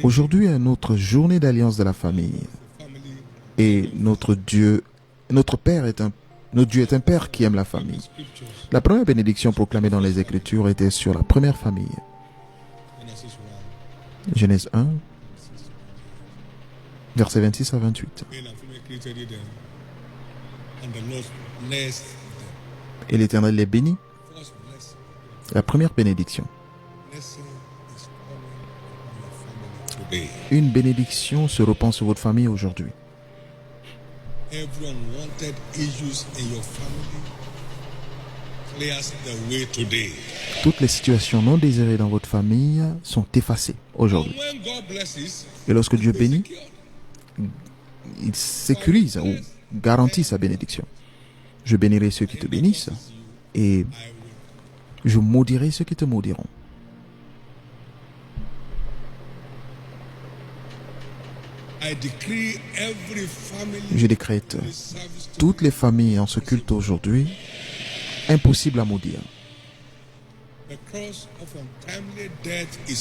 Aujourd'hui est notre journée d'alliance de la famille. Et notre Dieu est un Père qui aime la famille. La première bénédiction proclamée dans les Écritures était sur la première famille. Genèse 1, versets 26 à 28. Et l'Éternel les bénit. La première bénédiction. Une bénédiction se répand sur votre famille aujourd'hui. Toutes les situations non désirées dans votre famille sont effacées aujourd'hui. Et lorsque Dieu bénit, il sécurise ou garantit sa bénédiction. Je bénirai ceux qui te bénissent et je maudirai ceux qui te maudiront. Je décrète toutes les familles en ce culte aujourd'hui impossible à maudire.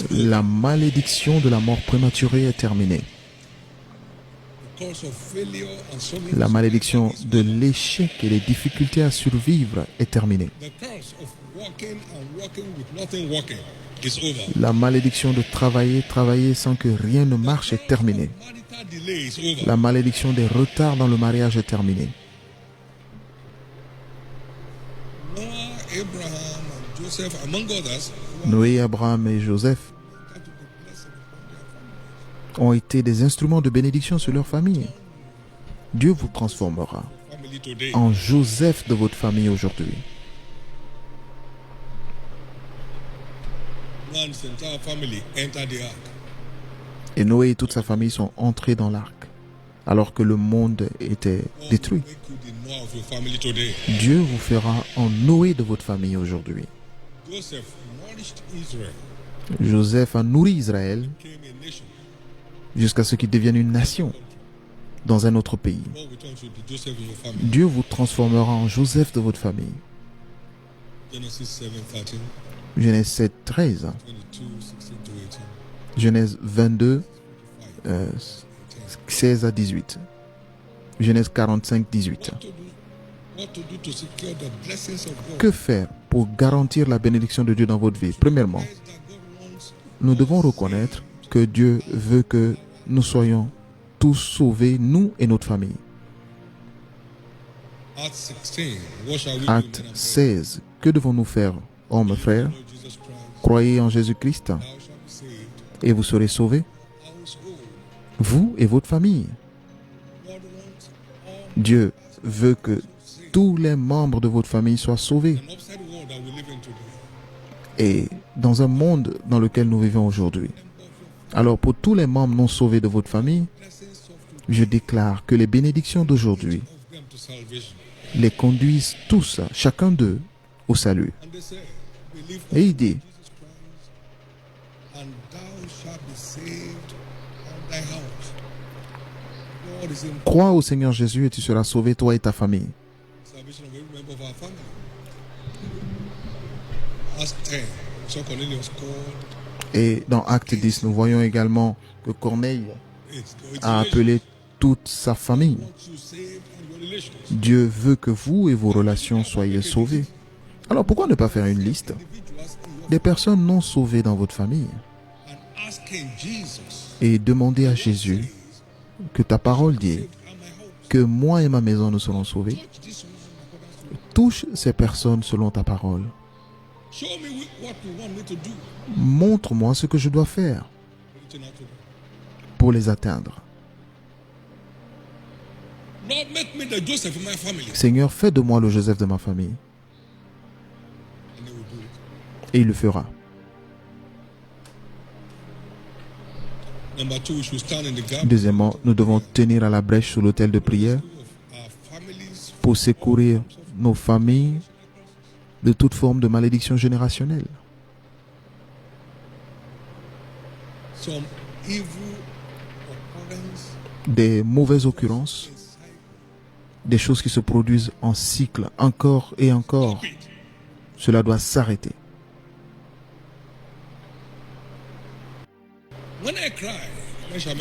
La malédiction de la mort prématurée est terminée. La malédiction de l'échec et des difficultés à survivre est terminée. La malédiction de travailler sans que rien ne marche est terminée. La malédiction des retards dans le mariage est terminée. Noé, Abraham et Joseph ont été des instruments de bénédiction sur leur famille. Dieu vous transformera en Joseph de votre famille aujourd'hui. Et Noé et toute sa famille sont entrés dans l'arc alors que le monde était détruit. Dieu vous fera en Noé de votre famille aujourd'hui. Joseph a nourri Israël jusqu'à ce qu'il devienne une nation dans un autre pays. Dieu vous transformera en Joseph de votre famille. Genèse 7, 13. Genèse 22, 16 à 18. Genèse 45, 18. Que faire pour garantir la bénédiction de Dieu dans votre vie? Premièrement, nous devons reconnaître que Dieu veut que nous soyons tous sauvés, nous et notre famille. Acte 16. Que devons-nous faire, hommes, frères? Croyez en Jésus-Christ et vous serez sauvés, vous et votre famille. Dieu veut que tous les membres de votre famille soient sauvés. Et dans un monde dans lequel nous vivons aujourd'hui, alors pour tous les membres non sauvés de votre famille, je déclare que les bénédictions d'aujourd'hui les conduisent tous, chacun d'eux, au salut. Et il dit, crois au Seigneur Jésus et tu seras sauvé, toi et ta famille. Et dans Acte 10, nous voyons également que Corneille a appelé toute sa famille. Dieu veut que vous et vos relations soyez sauvés. Alors pourquoi ne pas faire une liste des personnes non sauvées dans votre famille et demander à Jésus que ta parole dit que moi et ma maison nous serons sauvés. Touche ces personnes selon ta parole. Montre-moi ce que je dois faire pour les atteindre. Seigneur, fais de moi le Joseph de ma famille. Et il le fera. Deuxièmement, nous devons tenir à la brèche sur l'autel de prière pour secourir nos familles de toute forme de malédiction générationnelle. Des mauvaises occurrences, des choses qui se produisent en cycle, encore et encore. Cela doit s'arrêter.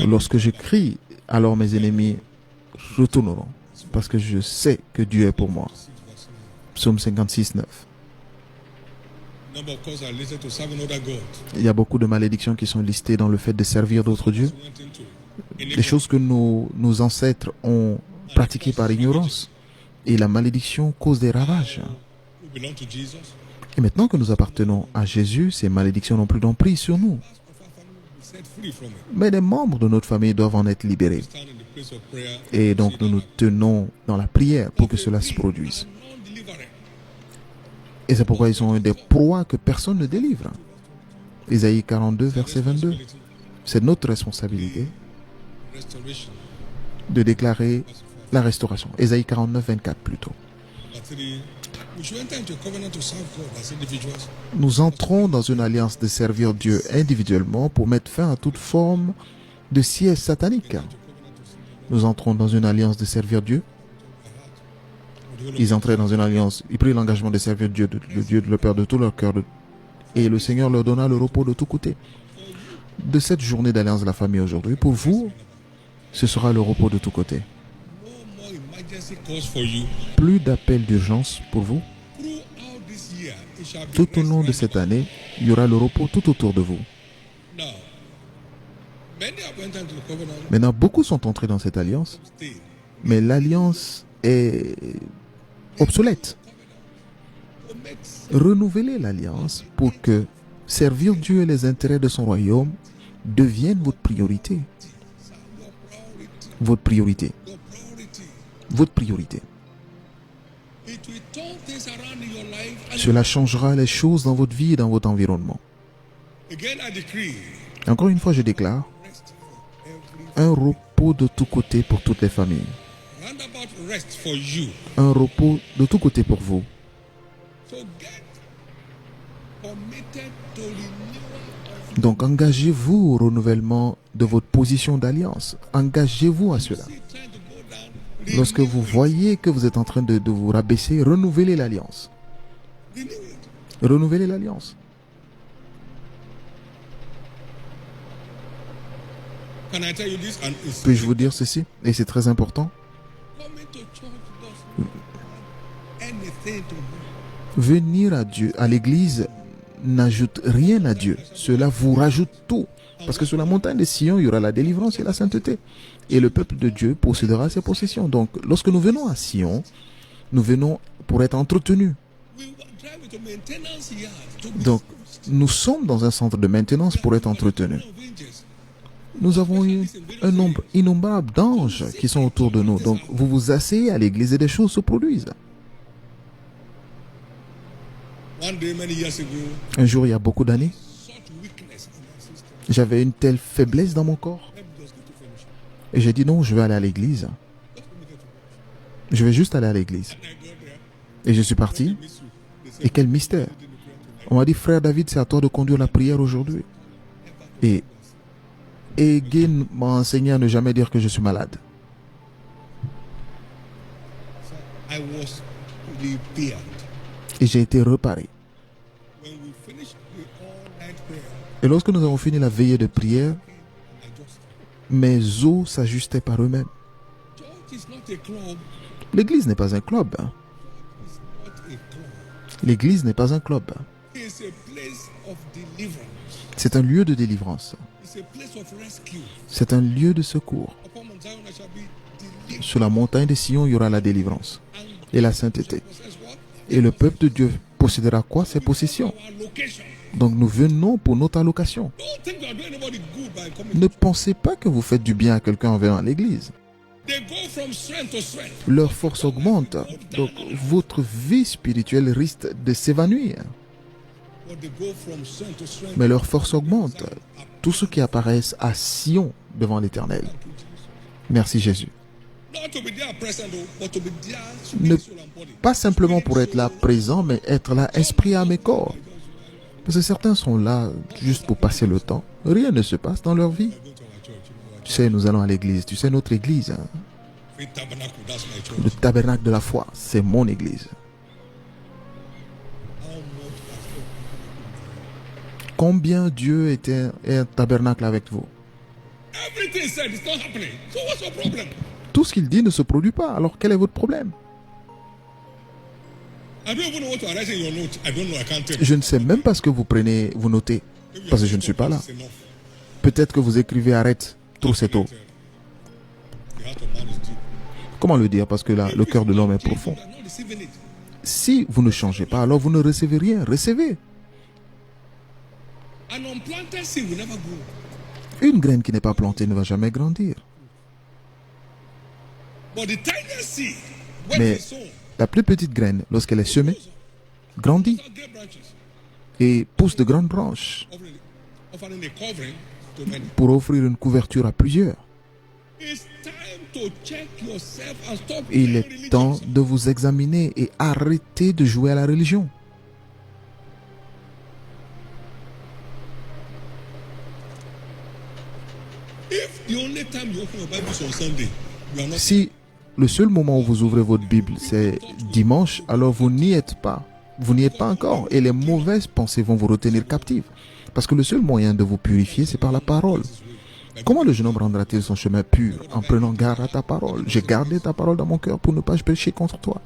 Lorsque je crie, alors mes ennemis retourneront, parce que je sais que Dieu est pour moi. Psaume 56, 9. Il y a beaucoup de malédictions qui sont listées dans le fait de servir d'autres dieux. Des choses que nos ancêtres ont pratiquées par ignorance. Et la malédiction cause des ravages. Et maintenant que nous appartenons à Jésus, ces malédictions n'ont plus d'emprise sur nous. Mais les membres de notre famille doivent en être libérés. Et donc nous nous tenons dans la prière pour que cela se produise. Et c'est pourquoi ils sont des proies que personne ne délivre. Ésaïe 42, verset 22. C'est notre responsabilité de déclarer la restauration. Ésaïe 49, 24 plutôt. Nous entrons dans une alliance de servir Dieu individuellement pour mettre fin à toute forme de siège satanique. Nous entrons dans une alliance de servir Dieu. Ils entraient dans une alliance, ils prirent l'engagement de servir Dieu, le Dieu de leur Père de tout leur cœur. Et le Seigneur leur donna le repos de tous côtés. De cette journée d'alliance de la famille aujourd'hui, pour vous, ce sera le repos de tous côtés. Plus d'appels d'urgence pour vous. Tout au long de cette année, il y aura le repos tout autour de vous. Maintenant, beaucoup sont entrés dans cette alliance, mais l'alliance est obsolète. Renouvelez l'alliance pour que servir Dieu et les intérêts de son royaume deviennent votre priorité. Votre priorité. Votre priorité. Cela changera les choses dans votre vie et dans votre environnement. Encore une fois, je déclare un repos de tous côtés pour toutes les familles. Un repos de tous côtés pour vous. Donc engagez-vous au renouvellement de votre position d'alliance. Engagez-vous à cela. Lorsque vous voyez que vous êtes en train de vous rabaisser, renouvelez l'alliance. Renouvelez l'alliance. Puis-je vous dire ceci? Et c'est très important. Venir à Dieu, à l'église, n'ajoute rien à Dieu. Cela vous rajoute tout. Parce que sur la montagne de Sion, il y aura la délivrance et la sainteté. Et le peuple de Dieu possédera ses possessions. Donc, lorsque nous venons à Sion, nous venons pour être entretenus. Donc, nous sommes dans un centre de maintenance pour être entretenus. Nous avons eu un nombre innombrable d'anges qui sont autour de nous. Donc, vous vous asseyez à l'église et des choses se produisent. Un jour, il y a beaucoup d'années, j'avais une telle faiblesse dans mon corps. Et j'ai dit non, je vais aller à l'église. Je vais juste aller à l'église. Et je suis parti. Et quel mystère. On m'a dit, frère David, c'est à toi de conduire la prière aujourd'hui. Et Guy m'a enseigné à ne jamais dire que je suis malade. Et j'ai été reparé. Et lorsque nous avons fini la veillée de prière, mes os s'ajustaient par eux-mêmes. L'église n'est pas un club. L'église n'est pas un club. C'est un lieu de délivrance. C'est un lieu de secours. Sur la montagne de Sion, il y aura la délivrance et la sainteté. Et le peuple de Dieu possédera quoi? Ses possessions. Donc nous venons pour notre allocation. Ne pensez pas que vous faites du bien à quelqu'un en venant à l'église. Leur force augmente. Donc votre vie spirituelle risque de s'évanouir. Mais leur force augmente. Tous ceux qui apparaissent à Sion devant l'Éternel. Merci Jésus. Pas simplement pour être là présent, mais être là esprit, âme et corps. Parce que certains sont là juste pour passer le temps. Rien ne se passe dans leur vie. Tu sais, nous allons à l'église. Tu sais, notre église, le tabernacle de la foi, c'est mon église. Combien Dieu était un tabernacle avec vous? Tout ce qu'il dit ne se produit pas. Alors quel est votre problème? Je ne sais même pas ce que vous prenez, vous notez, parce que je ne suis pas là. Peut-être que vous écrivez arrête, trop c'est tôt. Comment le dire? Parce que là, le cœur de l'homme est profond. Si vous ne changez pas, alors vous ne recevez rien. Recevez. Une graine qui n'est pas plantée ne va jamais grandir. Mais la plus petite graine, lorsqu'elle est semée, grandit et pousse de grandes branches pour offrir une couverture à plusieurs. Il est temps de vous examiner et arrêter de jouer à la religion. Si le seul moment où vous ouvrez votre Bible, c'est dimanche, alors vous n'y êtes pas. Vous n'y êtes pas encore. Et les mauvaises pensées vont vous retenir captifs. Parce que le seul moyen de vous purifier, c'est par la parole. Comment le jeune homme rendra-t-il son chemin pur? En prenant garde à ta parole. J'ai gardé ta parole dans mon cœur pour ne pas pécher contre toi.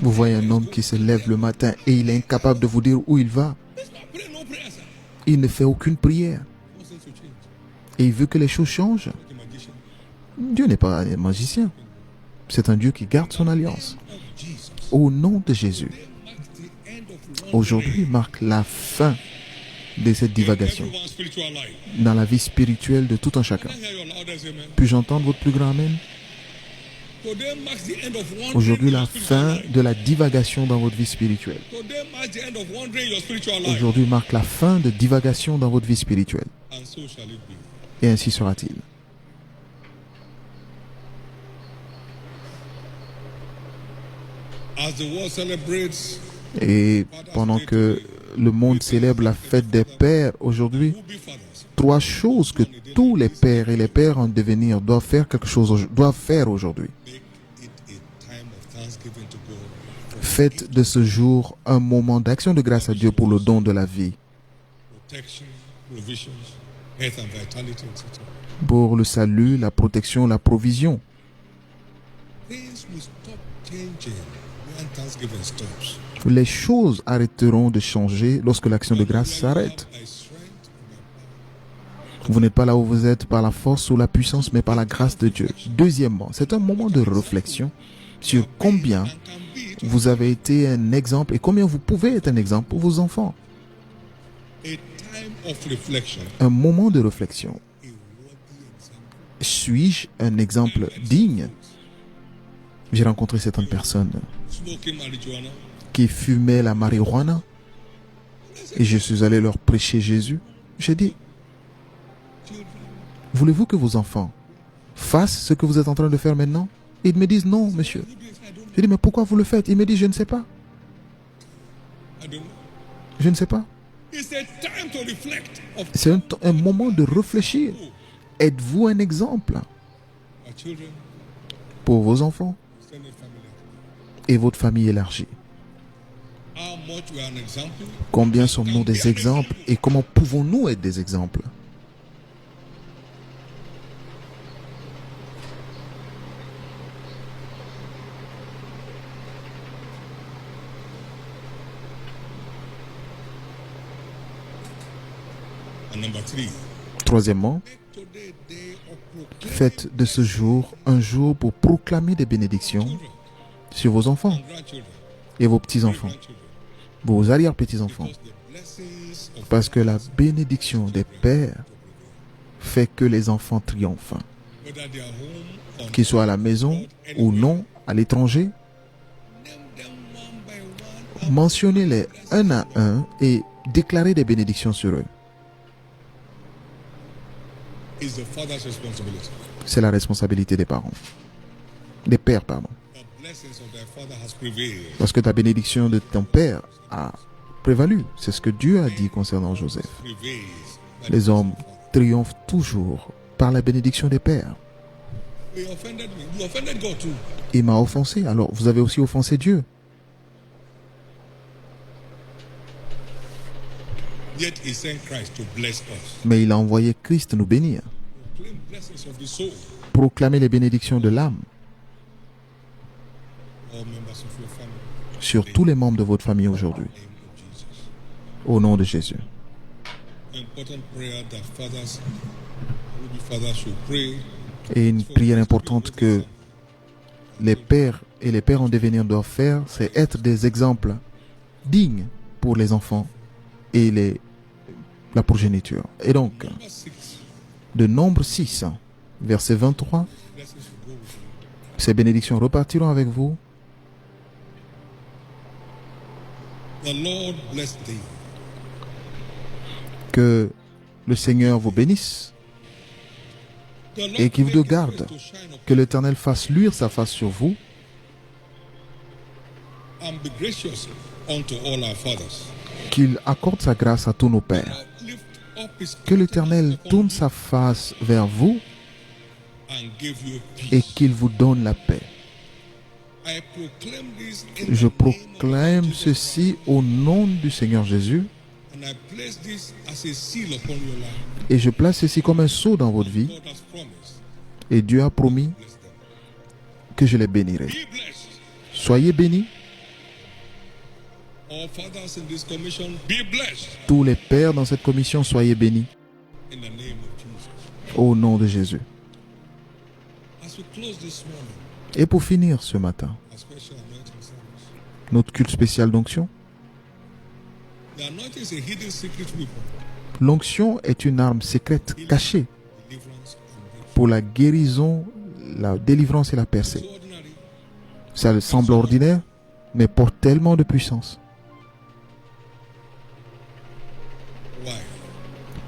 Vous voyez un homme qui se lève le matin et il est incapable de vous dire où il va. Il ne fait aucune prière. Et il veut que les choses changent. Dieu n'est pas un magicien. C'est un Dieu qui garde son alliance. Au nom de Jésus, aujourd'hui marque la fin de cette divagation dans la vie spirituelle de tout un chacun. Puis-je entendre votre plus grand amen? Aujourd'hui, la fin de la divagation dans votre vie spirituelle. Aujourd'hui marque la fin de divagation dans votre vie spirituelle. Et ainsi sera-t-il. Et pendant que le monde célèbre la fête des pères aujourd'hui, trois choses que tous les pères et les pères en devenir doivent faire aujourd'hui. Faites de ce jour un moment d'action de grâce à Dieu pour le don de la vie, pour le salut, la protection, la provision. Les choses arrêteront de changer lorsque l'action de grâce s'arrête. Vous n'êtes pas là où vous êtes par la force ou la puissance, mais par la grâce de Dieu. Deuxièmement, c'est un moment de réflexion sur combien vous avez été un exemple et combien vous pouvez être un exemple pour vos enfants. Un moment de réflexion. Suis-je un exemple digne? J'ai rencontré certaines personnes qui fumaient la marijuana et je suis allé leur prêcher Jésus. J'ai dit, voulez-vous que vos enfants fassent ce que vous êtes en train de faire maintenant? Ils me disent non, monsieur. J'ai dit, mais pourquoi vous le faites? Ils me disent, je ne sais pas. Je ne sais pas. C'est un moment de réfléchir. Êtes-vous un exemple pour vos enfants et votre famille élargie? Combien sommes-nous des exemples et comment pouvons-nous être des exemples? Troisièmement, faites de ce jour un jour pour proclamer des bénédictions sur vos enfants et vos petits-enfants, vos arrière-petits-enfants. Parce que la bénédiction des pères fait que les enfants triomphent. Qu'ils soient à la maison ou non, à l'étranger, mentionnez-les un à un et déclarez des bénédictions sur eux. C'est la responsabilité des parents. Des pères, pardon. Parce que ta bénédiction de ton père a prévalu. C'est ce que Dieu a dit concernant Joseph. Les hommes triomphent toujours par la bénédiction des pères. Il m'a offensé, alors vous avez aussi offensé Dieu. Mais il a envoyé Christ nous bénir. Proclamer les bénédictions de l'âme sur tous les membres de votre famille aujourd'hui. Au nom de Jésus. Et une prière importante que les pères et les pères en devenir doivent faire, c'est être des exemples dignes pour les enfants et la progéniture. Et donc, de Nombre 6, verset 23, ces bénédictions repartiront avec vous. Que le Seigneur vous bénisse et qu'il vous garde. Que l'Éternel fasse luire sa face sur vous. Qu'il accorde sa grâce à tous nos pères. Que l'Éternel tourne sa face vers vous et qu'il vous donne la paix. Je proclame ceci au nom du Seigneur Jésus et je place ceci comme un sceau dans votre vie et Dieu a promis que je les bénirai. Soyez bénis. Tous les pères dans cette commission, soyez bénis. Au nom de Jésus. Et pour finir ce matin, notre culte spécial d'onction. L'onction est une arme secrète cachée pour la guérison, la délivrance et la percée. Ça semble ordinaire, mais porte tellement de puissance.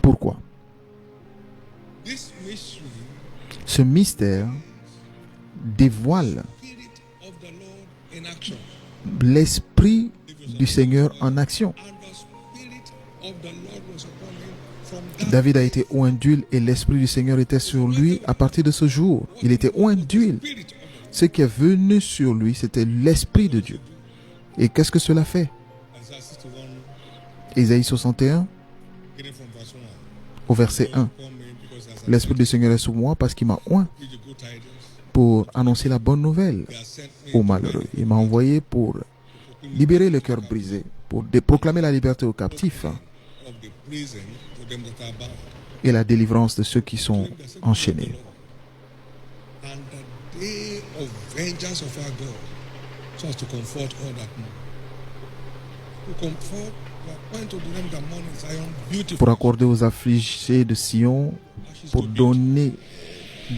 Pourquoi? Ce mystère dévoile l'Esprit du Seigneur en action. David a été oint d'huile et l'Esprit du Seigneur était sur lui à partir de ce jour. Il était oint d'huile. Ce qui est venu sur lui, c'était l'Esprit de Dieu. Et qu'est-ce que cela fait? Ésaïe 61, au verset 1. L'Esprit du Seigneur est sur moi parce qu'il m'a oint pour annoncer la bonne nouvelle aux malheureux. Il m'a envoyé pour libérer le cœur brisé, pour proclamer la liberté aux captifs et la délivrance de ceux qui sont enchaînés. Pour accorder aux affligés de Sion, pour donner,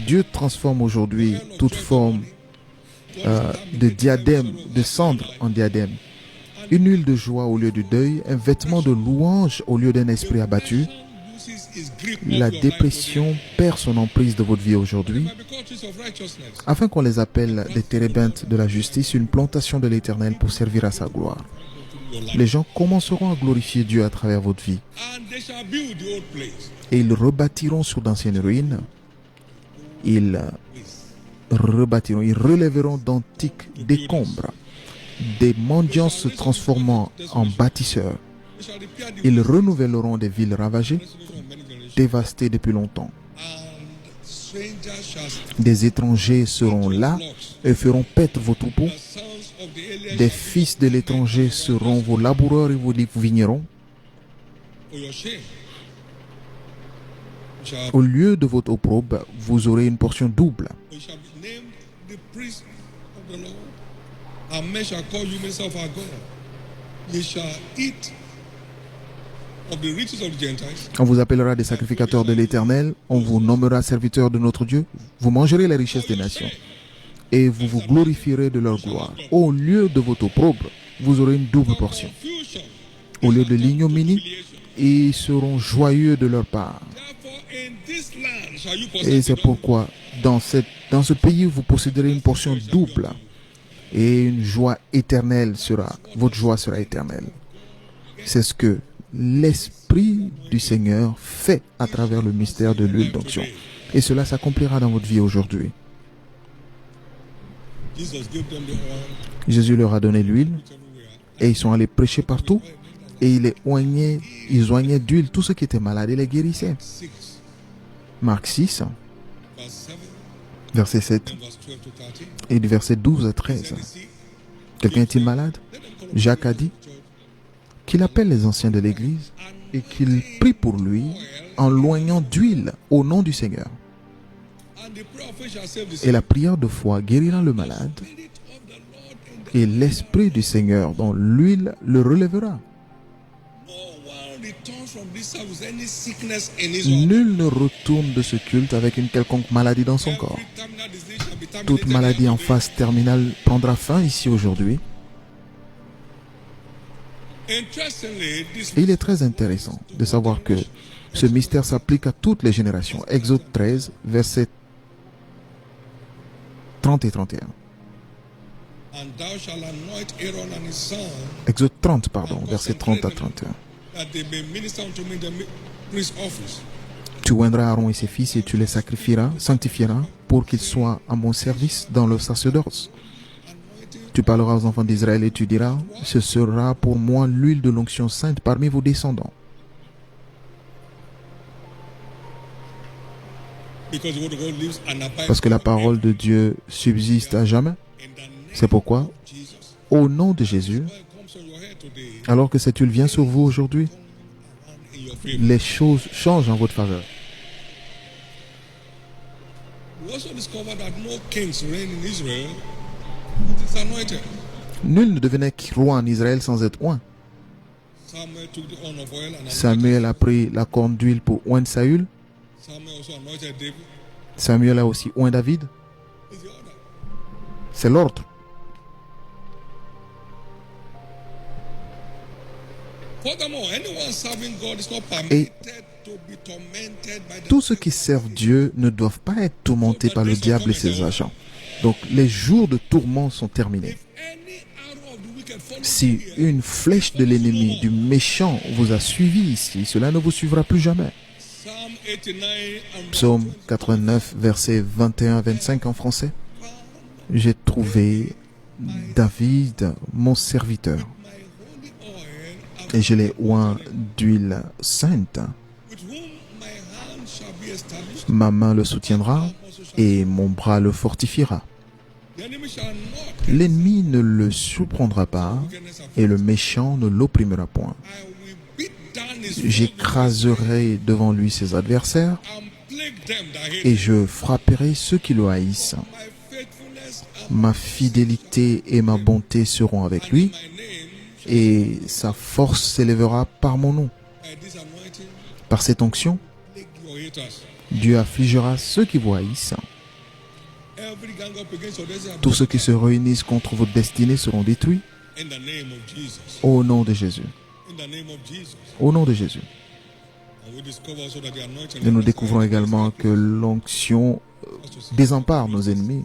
Dieu transforme aujourd'hui toute forme de diadème, de cendre en diadème. Une huile de joie au lieu du deuil, un vêtement de louange au lieu d'un esprit abattu. La dépression perd son emprise de votre vie aujourd'hui, afin qu'on les appelle des térébintes de la justice, une plantation de l'Éternel pour servir à sa gloire. Les gens commenceront à glorifier Dieu à travers votre vie. Et ils rebâtiront sur d'anciennes ruines. Ils rebâtiront, ils relèveront d'antiques décombres. Des mendiants se transformant en bâtisseurs. Ils renouvelleront des villes ravagées, dévastées depuis longtemps. Des étrangers seront là et feront paître vos troupeaux. Des fils de l'étranger seront vos laboureurs et vos vignerons. Au lieu de votre opprobre, vous aurez une portion double. On vous appellera des sacrificateurs de l'Éternel, on vous nommera serviteurs de notre Dieu. Vous mangerez les richesses des nations et vous vous glorifierez de leur gloire. Au lieu de votre opprobre, vous aurez une double portion. Au lieu de l'ignominie, ils seront joyeux de leur part. Et c'est pourquoi dans ce pays, vous posséderez une portion double et une joie éternelle sera, votre joie sera éternelle. C'est ce que l'Esprit du Seigneur fait à travers le mystère de l'huile d'onction. Et cela s'accomplira dans votre vie aujourd'hui. Jésus leur a donné l'huile et ils sont allés prêcher partout Et ils oignaient d'huile tous ceux qui étaient malades et les guérissaient. Marc 6, verset 7 et du verset 12 à 13. Quelqu'un est-il malade? Jacques a dit qu'il appelle les anciens de l'église et qu'il prie pour lui en loignant d'huile au nom du Seigneur. Et la prière de foi guérira le malade et l'Esprit du Seigneur dans l'huile le relèvera. Nul ne retourne de ce culte avec une quelconque maladie dans son corps. Toute maladie en phase terminale prendra fin ici aujourd'hui. Et il est très intéressant de savoir que ce mystère s'applique à toutes les générations. Exode 13, versets 30 et 31. Exode 30, versets 30 à 31. Tu oindras Aaron et ses fils et tu les sanctifieras pour qu'ils soient à mon service dans le sacerdoce. Tu parleras aux enfants d'Israël et tu diras, ce sera pour moi l'huile de l'onction sainte parmi vos descendants. Parce que la parole de Dieu subsiste à jamais. C'est pourquoi, au nom de Jésus, alors que cette huile vient sur vous aujourd'hui, les choses changent en votre faveur. Nul ne devenait roi en Israël sans être oint. Samuel a pris la corne d'huile pour oindre Saül. Samuel a aussi oint David. C'est l'ordre. Et tous ceux qui servent Dieu ne doivent pas être tourmentés par le diable et ses agents. Donc les jours de tourment sont terminés. Si une flèche de l'ennemi, du méchant, vous a suivi ici, cela ne vous suivra plus jamais. Psaume 89, versets 21 à 25 en français. J'ai trouvé David, mon serviteur, et je l'ai oint d'huile sainte. Ma main le soutiendra et mon bras le fortifiera. L'ennemi ne le surprendra pas et le méchant ne l'opprimera point. J'écraserai devant lui ses adversaires et je frapperai ceux qui le haïssent. Ma fidélité et ma bonté seront avec lui et sa force s'élèvera par mon nom. Par cette onction, Dieu affligera ceux qui vous haïssent. Tous ceux qui se réunissent contre votre destinée seront détruits. Au nom de Jésus. Au nom de Jésus. Et nous découvrons également que l'onction désempare nos ennemis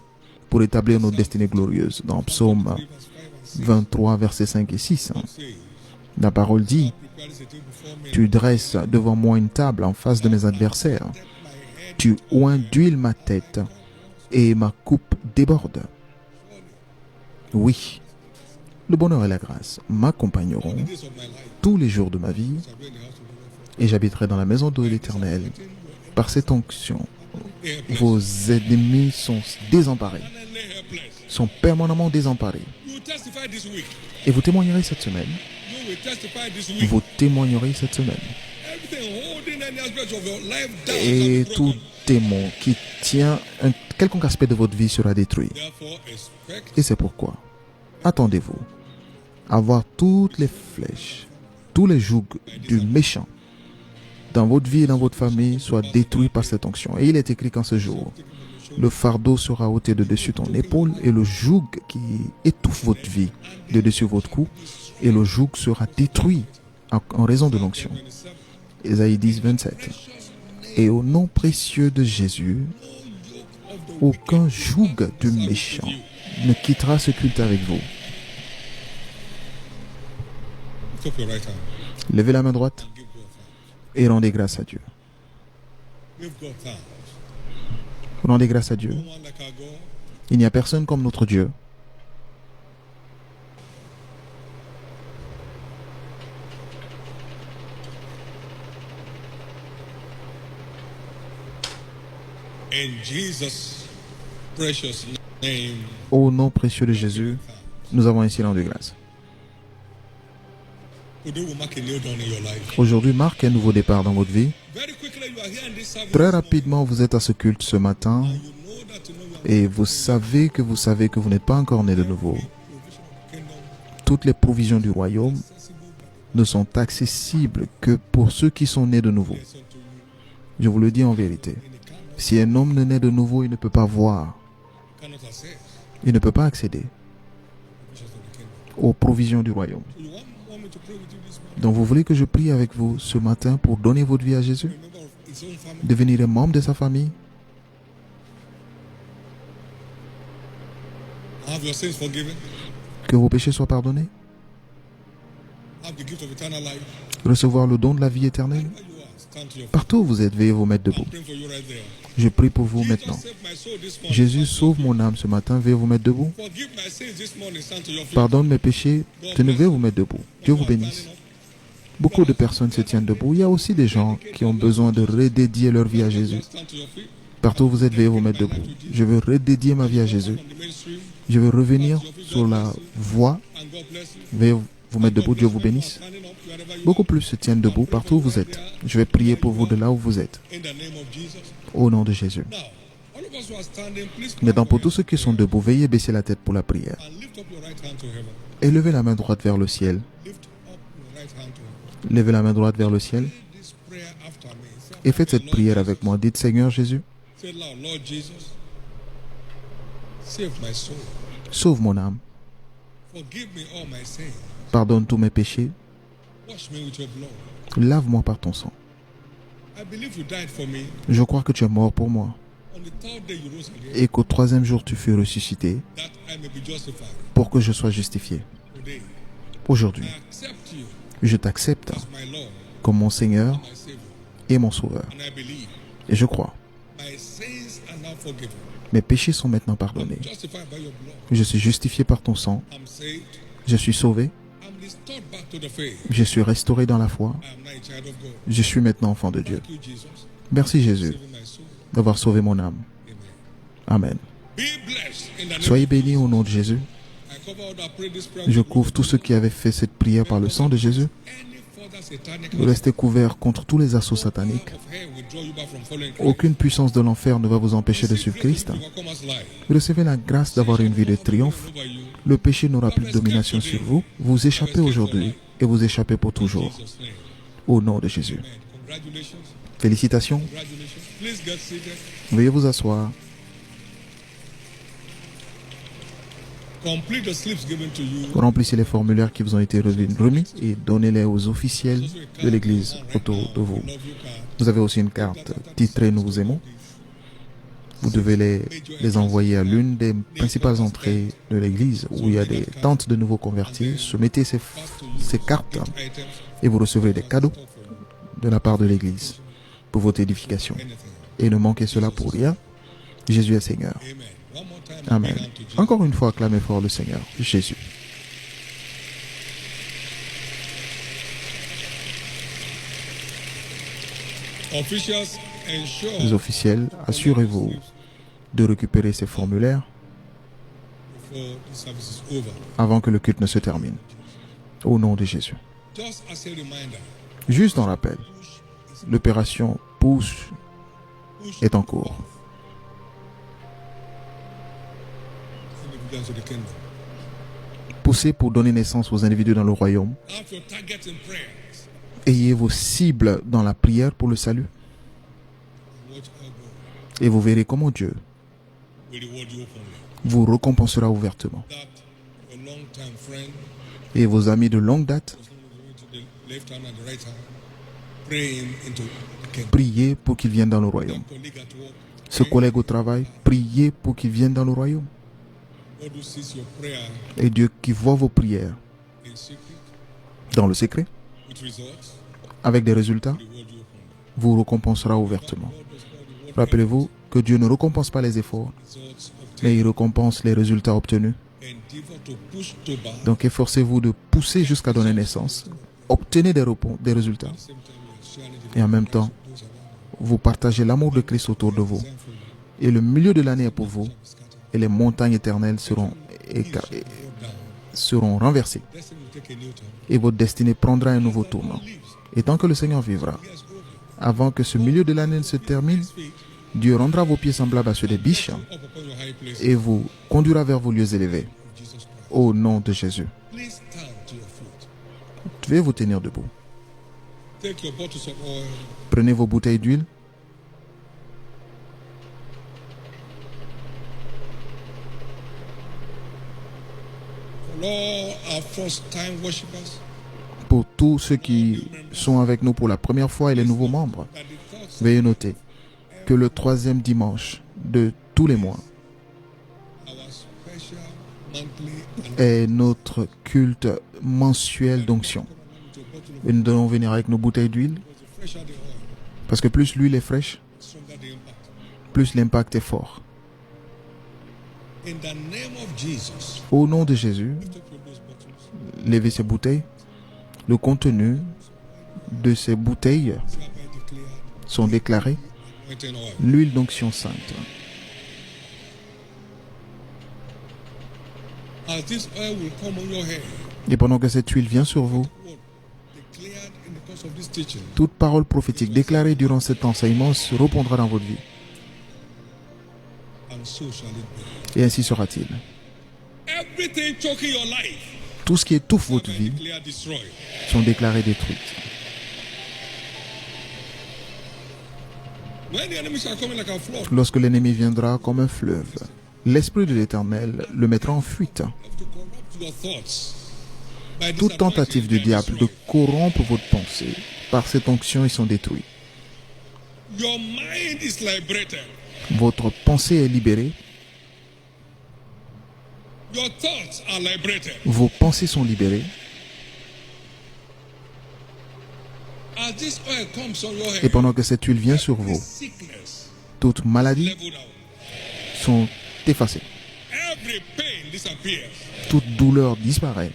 pour établir nos destinées glorieuses. Dans Psaume 23, versets 5 et 6. La parole dit, « Tu dresses devant moi une table en face de mes adversaires. Tu oins d'huile ma tête et ma coupe déborde. » Oui, le bonheur et la grâce m'accompagneront tous les jours de ma vie et j'habiterai dans la maison de l'Éternel. Par cette onction, vos ennemis sont désemparés, sont permanemment désemparés. Et vous témoignerez cette semaine. Vous témoignerez cette semaine. Et tout démon qui tient un quelconque aspect de votre vie sera détruit. Et c'est pourquoi, attendez-vous à voir toutes les flèches, tous les jougs du méchant dans votre vie et dans votre famille soient détruits par cette onction. Et il est écrit qu'en ce jour, le fardeau sera ôté de dessus ton épaule et le joug qui étouffe votre vie de dessus votre cou, et le joug sera détruit en raison de l'onction. Ésaïe 10, 27. Et au nom précieux de Jésus, aucun joug du méchant ne quittera ce culte avec vous. Levez la main droite et rendez grâce à Dieu. Rendez grâce à Dieu. Il n'y a personne comme notre Dieu. Au nom précieux de Jésus, nous avons ainsi rendu grâce. Aujourd'hui marque un nouveau départ dans votre vie. Très rapidement, vous êtes à ce culte ce matin et vous savez que vous n'êtes pas encore né de nouveau. Toutes les provisions du royaume ne sont accessibles que pour ceux qui sont nés de nouveau. Je vous le dis en vérité. Si un homme ne naît de nouveau, il ne peut pas voir. Il ne peut pas accéder aux provisions du royaume. Donc vous voulez que je prie avec vous ce matin pour donner votre vie à Jésus? Devenir un membre de sa famille? Que vos péchés soient pardonnés? Recevoir le don de la vie éternelle? Partout où vous êtes, veuillez vous mettre debout. Je prie pour vous maintenant. Jésus, sauve mon âme ce matin, veuillez vous mettre debout. Pardonne mes péchés, veuillez vous mettre debout. Dieu vous bénisse. Beaucoup de personnes se tiennent debout. Il y a aussi des gens qui ont besoin de redédier leur vie à Jésus. Partout où vous êtes, veuillez vous mettre debout. Je veux redédier ma vie à Jésus. Je veux revenir sur la voie. Veuillez vous mettre debout, Dieu vous bénisse. Beaucoup plus se tiennent debout partout où vous êtes. Je vais prier pour vous de là où vous êtes. Au nom de Jésus. Maintenant, pour tous ceux qui sont debout, veuillez baisser la tête pour la prière. Et levez la main droite vers le ciel. Levez la main droite vers le ciel. Et faites cette prière avec moi. Dites, Seigneur Jésus, sauve mon âme. Pardonne tous mes péchés. Lave-moi par ton sang. Je crois que tu es mort pour moi. Et qu'au troisième jour tu fus ressuscité pour que je sois justifié. Aujourd'hui, je t'accepte comme mon Seigneur et mon Sauveur. Et je crois. Mes péchés sont maintenant pardonnés. Je suis justifié par ton sang. Je suis sauvé. Je suis restauré dans la foi. Je suis maintenant enfant de Dieu. Merci Jésus d'avoir sauvé mon âme. Amen. Soyez bénis au nom de Jésus. Je couvre tous ceux qui avaient fait cette prière par le sang de Jésus. Vous restez couverts contre tous les assauts sataniques. Aucune puissance de l'enfer ne va vous empêcher de suivre Christ. Vous recevez la grâce d'avoir une vie de triomphe. Le péché n'aura plus de domination sur vous. Vous échappez aujourd'hui et vous échappez pour toujours. Au nom de Jésus. Félicitations. Veuillez vous asseoir. Remplissez les formulaires qui vous ont été remis et donnez-les aux officiels de l'église autour de vous. Vous avez aussi une carte titrée « Nous vous aimons ». Vous devez les envoyer à l'une des principales entrées de l'église où il y a des tentes de nouveaux convertis. Soumettez ces cartes et vous recevrez des cadeaux de la part de l'église pour votre édification. Et ne manquez cela pour rien. Jésus est Seigneur. Amen. Encore une fois, acclamez fort le Seigneur, Jésus. Les officiels, assurez-vous de récupérer ces formulaires avant que le culte ne se termine. Au nom de Jésus. Juste en rappel, l'opération Push est en cours. Poussez pour donner naissance aux individus dans le royaume. Ayez vos cibles dans la prière pour le salut. Et vous verrez comment Dieu vous récompensera ouvertement. Et vos amis de longue date, priez pour qu'ils viennent dans le royaume. Ce collègue au travail, priez pour qu'ils viennent dans le royaume. Et Dieu qui voit vos prières dans le secret, avec des résultats, vous récompensera ouvertement. Rappelez-vous que Dieu ne récompense pas les efforts, mais il récompense les résultats obtenus. Donc efforcez-vous de pousser jusqu'à donner naissance. Obtenez des résultats. Et en même temps, vous partagez l'amour de Christ autour de vous. Et le milieu de l'année est pour vous. Et les montagnes éternelles seront renversées. Et votre destinée prendra un nouveau tournant. Et tant que le Seigneur vivra, avant que ce milieu de l'année ne se termine, Dieu rendra vos pieds semblables à ceux des biches et vous conduira vers vos lieux élevés. Au nom de Jésus. Veuillez vous tenir debout. Prenez vos bouteilles d'huile. Pour tous ceux qui sont avec nous pour la première fois et les nouveaux membres, veuillez noter que le 3e dimanche de tous les mois est notre culte mensuel d'onction. Et nous devons venir avec nos bouteilles d'huile, parce que plus l'huile est fraîche, plus l'impact est fort. Au nom de Jésus, levez ces bouteilles. Le contenu de ces bouteilles sont déclarés l'huile d'onction sainte. Et pendant que cette huile vient sur vous, toute parole prophétique déclarée durant cet enseignement se répondra dans votre vie. Et ainsi sera-t-il. Tout ce qui étouffe votre vie sont déclarés détruits. Lorsque l'ennemi viendra comme un fleuve, l'Esprit de l'Éternel le mettra en fuite. Toute tentative du diable de corrompre votre pensée, par cette onction, ils sont détruits. Votre pensée est libérée. Vos pensées sont libérées. Et pendant que cette huile vient sur vous, toutes maladies sont effacées. Toute douleur disparaît.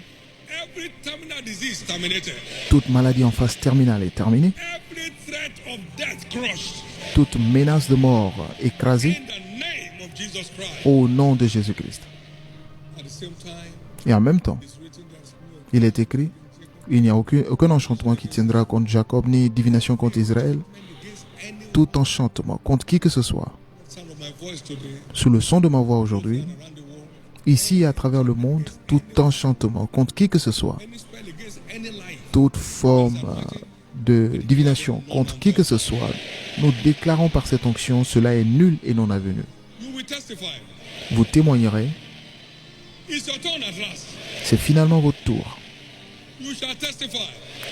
Toute maladie en phase terminale est terminée. Toute menace de mort écrasée au nom de Jésus-Christ. Et en même temps, il est écrit, il n'y a aucun enchantement qui tiendra contre Jacob, ni divination contre Israël. Tout enchantement contre qui que ce soit, sous le son de ma voix aujourd'hui, ici et à travers le monde, tout enchantement contre qui que ce soit, toute forme de divination contre qui que ce soit, nous déclarons par cette onction, cela est nul et non avenu. Vous témoignerez. C'est finalement votre tour.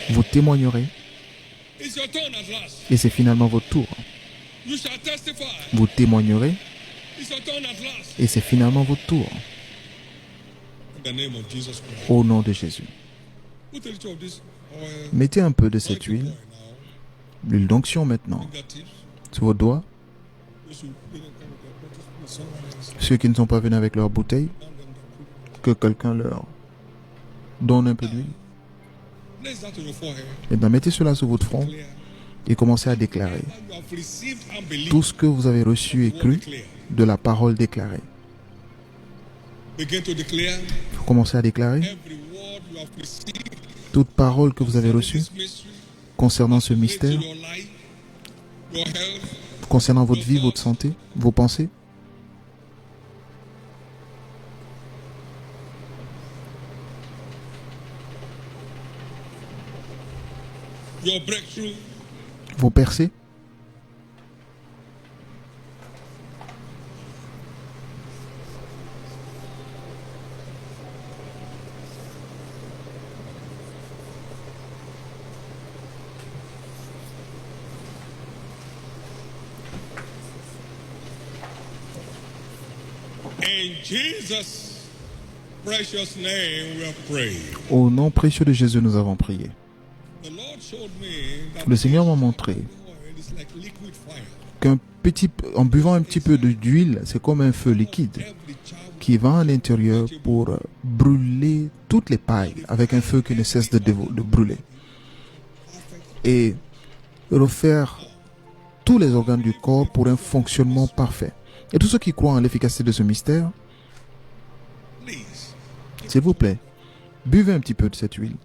Vous témoignerez. Et c'est finalement votre tour. Vous témoignerez. Et c'est finalement votre tour. Au nom de Jésus. Mettez un peu de cette huile, l'huile d'onction maintenant, sur vos doigts. Ceux qui ne sont pas venus avec leur bouteille, que quelqu'un leur donne un peu d'huile. Et bien mettez cela sur votre front et commencez à déclarer tout ce que vous avez reçu et cru de la parole déclarée. Vous commencez à déclarer toute parole que vous avez reçue concernant ce mystère, concernant votre vie, votre santé, vos pensées. Vos percées. Au nom précieux de Jésus, nous avons prié. Le Seigneur m'a montré en buvant un petit peu d'huile, c'est comme un feu liquide qui va à l'intérieur pour brûler toutes les pailles avec un feu qui ne cesse de brûler et refaire tous les organes du corps pour un fonctionnement parfait. Et tous ceux qui croient en l'efficacité de ce mystère, s'il vous plaît, buvez un petit peu de cette huile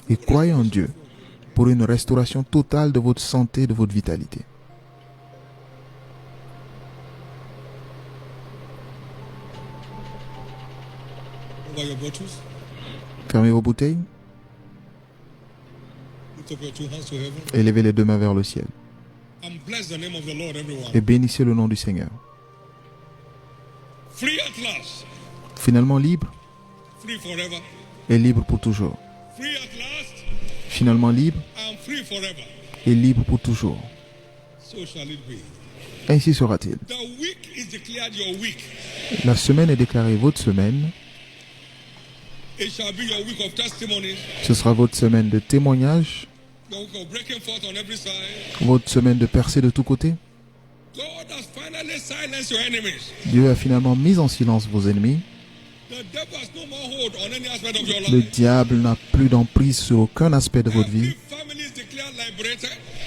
et croyez en Dieu pour une restauration totale de votre santé et de votre vitalité. Fermez vos bouteilles. Et levez les deux mains vers le ciel. Et bénissez le nom du Seigneur. Finalement libre. Et libre pour toujours. Finalement libre. Et libre pour toujours. Ainsi sera-t-il. La semaine est déclarée votre semaine. Ce sera votre semaine de témoignage. Votre semaine de percée de tous côtés. Dieu a finalement mis en silence vos ennemis. Le diable n'a plus d'emprise sur aucun aspect de votre vie.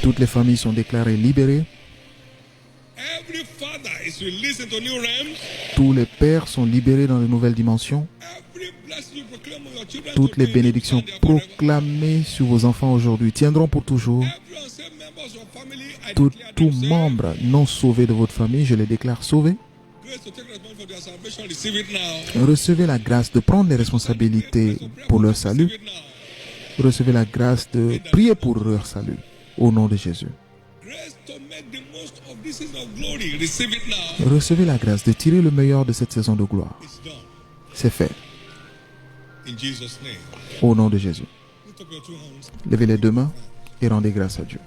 Toutes les familles sont déclarées libérées. Tous les pères sont libérés dans de nouvelles dimensions. Toutes les bénédictions proclamées sur vos enfants aujourd'hui tiendront pour toujours. Tout membre non sauvé de votre famille, je les déclare sauvés. Recevez la grâce de prendre les responsabilités pour leur salut. Recevez la grâce de prier pour leur salut. Au nom de Jésus. Recevez la grâce de tirer le meilleur de cette saison de gloire. C'est fait. Au nom de Jésus. Levez les deux mains et rendez grâce à Dieu.